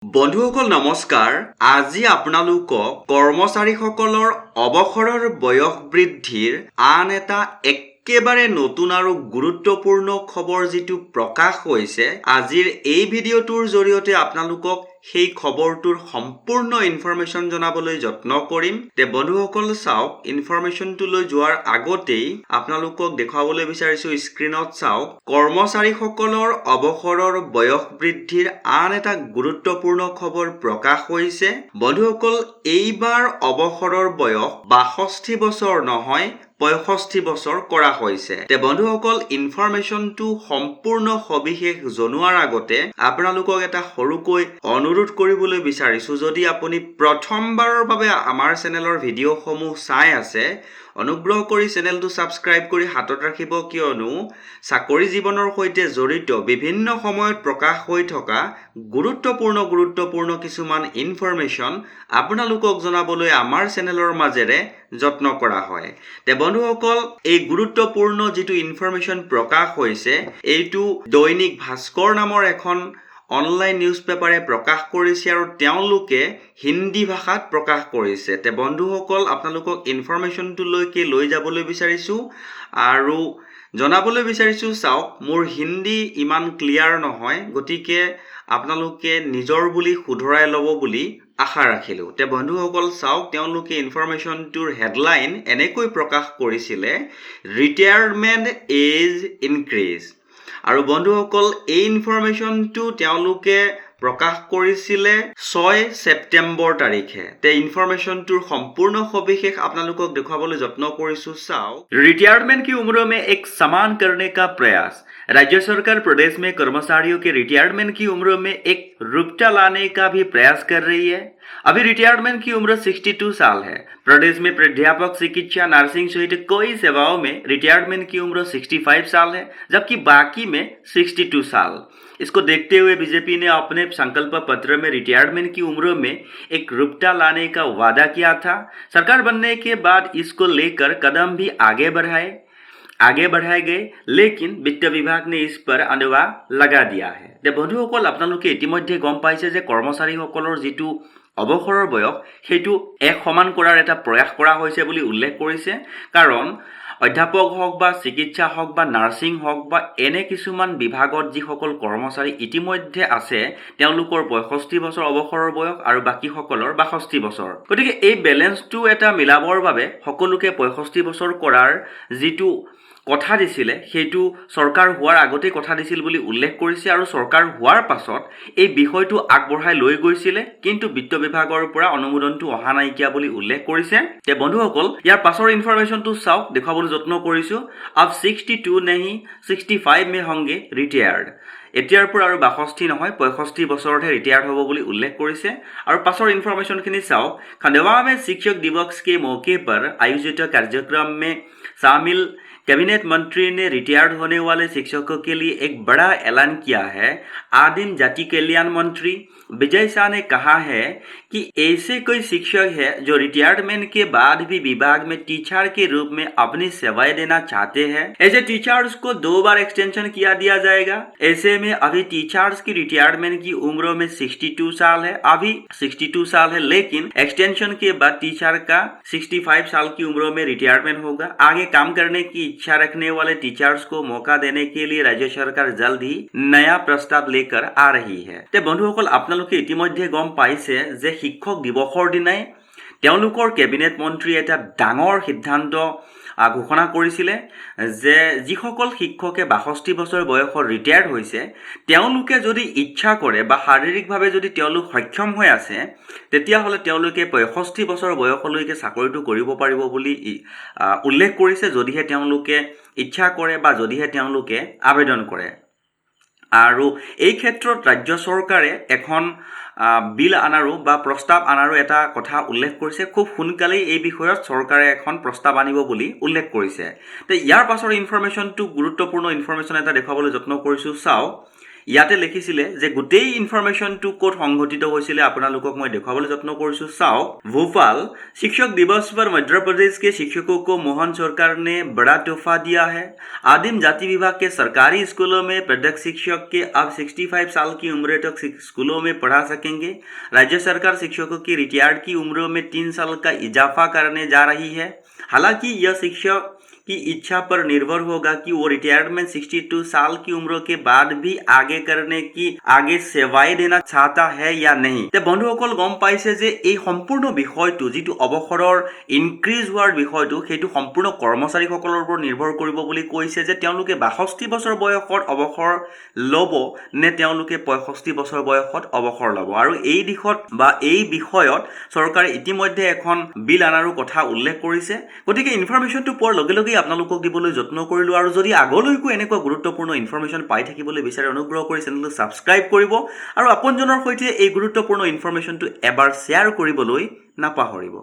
বন্ধুসকল নমস্কাৰ। আজি আপোনালোকক কৰ্মচাৰীসকলৰ অৱসৰৰ বয়স বৃদ্ধিৰ আন এটা একেবাৰে নতুন আৰু গুৰুত্বপূৰ্ণ খবৰ যিটো প্ৰকাশ হৈছে, আজিৰ এই ভিডিঅ'টোৰ জৰিয়তে আপোনালোকক সেই খবৰটোৰ সম্পূৰ্ণ ইনফৰমেশ্যন জনাবলৈ যত্ন কৰিম। তে বন্ধুসকল চাওক, ইনফৰমেশ্যনটোলৈ যোৱাৰ আগতেই আপোনালোকক দেখুৱাবলৈ বিচাৰিছো, স্ক্ৰীনত চাওক, কৰ্মচাৰীসকলৰ অৱসৰৰ বয়স বৃদ্ধিৰ আন এটা গুৰুত্বপূৰ্ণ খবৰ প্ৰকাশ হৈছে। বন্ধুসকল, এইবাৰ অৱসৰৰ বয়স ৬২ বছৰ নহয় ৬৫ বছৰ কৰা হৈছে। তে বন্ধুসকল, ইনফৰমেশ্যনটো সম্পূৰ্ণ সবিশেষ জনোৱাৰ আগতে আপোনালোকক এটা সৰুকৈ অনুৰোধ কৰিবলৈ বিচাৰিছো, যদি আপুনি প্ৰথমবাৰৰ বাবে আমাৰ চেনেলৰ ভিডিঅ'সমূহ চাই আছে, অনুগ্ৰহ কৰি চেনেলটো ছাবস্ক্ৰাইব কৰি হাতত ৰাখিব, কিয়নো চাকৰি জীৱনৰ সৈতে জড়িত বিভিন্ন সময়ত প্ৰকাশ হৈ থকা গুৰুত্বপূৰ্ণ কিছুমান ইনফৰমেশ্যন আপোনালোকক জনাবলৈ আমাৰ চেনেলৰ মাজেৰে যত্ন কৰা হয়। তে বন্ধুসকল, এই গুৰুত্বপূৰ্ণ যিটো ইনফৰমেশ্যন প্ৰকাশ হৈছে, এইটো দৈনিক ভাস্কৰ নামৰ এখন অনলাইন নিউজ পেপাৰে প্ৰকাশ কৰিছে আৰু তেওঁলোকে হিন্দী ভাষাত প্ৰকাশ কৰিছে। তে বন্ধুসকল, আপোনালোকক ইনফৰমেশ্যনটোলৈকে লৈ যাবলৈ বিচাৰিছো আৰু জনাবলৈ বিচাৰিছো, চাওক, মোৰ হিন্দী ইমান ক্লিয়াৰ নহয়, গতিকে আপোনালোকে নিজৰ বুলি শুধৰাই ল'ব বুলি আশা ৰাখিলো। তে বন্ধুসকল চাওক, তেওঁলোকে ইনফৰমেশ্যনটোৰ হেডলাইন এনেকৈ প্ৰকাশ কৰিছিলে, ৰিটায়াৰমেণ্ট এজ ইনক্ৰিজ। আৰু বন্ধুসকল, এই ইনফৰমেশ্যনটো তেওঁলোকে প্ৰকাশ কৰিছিলে ৬ ছেপ্টেম্বৰ তাৰিখে। তে ইনফৰমেশ্যনটোৰ সম্পূৰ্ণ সবিশেষ আপোনালোকক দেখুৱাবলৈ যত্ন কৰিছো, চাওক। रिटायरमेंट की उम्रों में एक समान करने का प्रयास। राज्य सरकार प्रदेश में कर्मचारियों के रिटायरमेंट की उम्रों में एक रुकता लाने का भी प्रयास कर रही है। अभी रिटायरमेंट की उम्र 62 साल है। प्रदेश में प्राध्यापक, चिकित्सा, नर्सिंग सहित कई सेवाओं में रिटायरमेंट की उम्र 65 साल है, जबकि बाकी में 62 साल। इसको देखते हुए बीजेपी ने अपने संकल्प पत्र में रिटायरमेंट की उम्र में एक रुकता लाने का वादा किया था। सरकार बनने के बाद इसको लेकर कदम भी आगे बढ़ाए गए, लेकिन वित्त विभाग ने इस पर अनुवा लगा दिया है। তে বন্ধুসকল, আপোনালোকে ইতিমধ্যে গম পাইছে যে কৰ্মচাৰীসকলৰ যিটো অৱসৰৰ বয়স, সেইটো এক সমান কৰাৰ এটা প্ৰয়াস কৰা হৈছে বুলি উল্লেখ কৰিছে। কাৰণ অধ্যাপক হওক বা চিকিৎসা হওক বা নাৰ্ছিং হওক বা এনে কিছুমান বিভাগত যিসকল কৰ্মচাৰী ইতিমধ্যে আছে, তেওঁলোকৰ ৬৫ বছৰ অৱসৰৰ বয়স আৰু বাকীসকলৰ ৬২ বছৰ। গতিকে এই বেলেঞ্চটো এটা মিলাবৰ বাবে সকলোকে ৬৫ বছৰ কৰাৰ যিটো কথা দিছিলে, সেইটো চৰকাৰ হোৱাৰ আগতেই কথা দিছিল বুলি উল্লেখ কৰিছে আৰু চৰকাৰ হোৱাৰ পাছত এই বিষয়টো আগবঢ়াই লৈ গৈছিলে, কিন্তু বিত্ত বিভাগৰ পৰা অনুমোদনটো অহা নাইকিয়া বুলি উল্লেখ কৰিছে। তে বন্ধুসকল, ইয়াৰ পাছৰ ইনফৰমেশ্যনটো চাওক, দেখুৱাবলৈ যত্ন কৰিছো। আব 62 নেহি 65 মে হংগে ৰিটায়াৰ্ড। এতিয়াৰ পৰা আৰু ৬২ নহয় ৬৫ বছৰতহে ৰিটায়াৰ্ড হ'ব বুলি উল্লেখ কৰিছে। আৰু পাছৰ ইনফৰমেশ্যনখিনি চাওক। खंडवा में शिक्षक दिवस के मौके पर आयोजित कार्यक्रम में शामिल कैबिनेट मंत्री ने रिटायर्ड होने वाले शिक्षकों के लिए एक बड़ा ऐलान किया है। आदिम जाति कल्याण मंत्री विजय शाह ने कहा है कि ऐसे कोई शिक्षक है जो रिटायरमेंट के बाद भी विभाग में टीचर के रूप में अपनी सेवाएं देना चाहते हैं। ऐसे टीचर्स को 2 बार एक्सटेंशन किया दिया जाएगा। ऐसे में अभी टीचर्स की रिटायरमेंट की उम्र में 62 साल है, अभी 62 साल है, लेकिन एक्सटेंशन के बाद टीचर का 65 साल की उम्र में रिटायरमेंट होगा। आगे काम करने की इच्छा रखने वाले टीचर्स को मौका देने के लिए राज्य सरकार जल्द ही नया प्रस्ताव लेकर आ रही है। তে বন্ধুসকল, আপোনালোকে ইতিমধ্যে গম পাইছে যে শিক্ষক দিৱসৰ দিনাই তেওঁলোকৰ কেবিনেট মন্ত্ৰীয়ে এটা ডাঙৰ সিদ্ধান্ত ঘোষণা কৰিছিলে যে যিসকল শিক্ষকে ৬২ বছৰ বয়সত ৰিটায়াৰ্ড হৈছে, তেওঁলোকে যদি ইচ্ছা কৰে বা শাৰীৰিকভাৱে যদি তেওঁলোক সক্ষম হৈ আছে, তেতিয়াহ'লে তেওঁলোকে ৬৫ বছৰ বয়সলৈকে চাকৰিটো কৰিব পাৰিব বুলি উল্লেখ কৰিছে, যদিহে তেওঁলোকে ইচ্ছা কৰে বা যদিহে তেওঁলোকে আবেদন কৰে। আৰু এই ক্ষেত্ৰত ৰাজ্য চৰকাৰে এখন বিল আনাৰো বা প্ৰস্তাৱ আনাৰো এটা কথা উল্লেখ কৰিছে। খুব সোনকালেই এই বিষয়ত চৰকাৰে এখন প্ৰস্তাৱ আনিব বুলি উল্লেখ কৰিছে। তে ইয়াৰ পাছৰ ইনফৰমেশ্যনটো গুৰুত্বপূৰ্ণ ইনফৰমেশ্যন এটা দেখুৱাবলৈ যত্ন কৰিছোঁ, চাওক। ইয়াতে লিখিছিলে যে গোটেই ইনফৰমেশ্যনটো ক'ত সংঘটিত হৈছিলে আপোনালোকক মই দেখুৱাবলৈ যত্ন কৰিছোঁ। চাওক, भोपाल शिक्षक दिवस पर मध्य प्रदेश के शिक्षकों को मोहन सरकार ने बड़ा तोहफा दिया है। आदिम जाति विभाग के सरकारी स्कूलों में प्रत्येक शिक्षक के अब 65 साल की उम्र तक स्कूलों में पढ़ा सकेंगे। राज्य सरकार शिक्षकों की रिटायर्ड की उम्रों में 3 साल का इजाफा करने जा रही है। हालांकि यह शिक्षक की इच्छा पर निर्भर होगा कि वो रिटायरमेंट 62 साल की उम्र के बाद भी आगे सेवाएं देना चाहता है या नहीं। ते बंधुসকল গম পাইছে যে এই সম্পূৰ্ণ বিষয়টো যিটো অৱসৰৰ ইনক্ৰিজ হোৱাৰ বিষয়টো সেইটো সম্পূৰ্ণ কৰ্মচাৰীসকলৰ ওপৰত নিৰ্ভৰ কৰিব বুলি কৈছে যে তেওঁলোকে 62 বছৰ বয়সত অৱসৰ ল'ব নে তেওঁলোকে 65 বছৰ বয়সত অৱসৰ ল'ব। আৰু এই দিশত বা এই বিষয়ত চৰকাৰে ইতিমধ্যে এখন বিল আনাৰো কথা উল্লেখ কৰিছে। গতিকে ইনফৰমেশ্যনটো পোৱাৰ লগে লগে আপোনালোকক দিবলৈ যত্ন কৰিলোঁ। আৰু যদি আগলৈকো এনেকুৱা গুৰুত্বপূৰ্ণ ইনফৰমেশ্যন পাই থাকিবলৈ বিচাৰে অনুগ্ৰহ কৰি চেনেলটো ছাবস্ক্ৰাইব কৰিব আৰু আপোনজনৰ সৈতে এই গুৰুত্বপূৰ্ণ ইনফৰমেশ্যনটো এবাৰ শ্বেয়াৰ কৰিবলৈ নাপাহৰিব।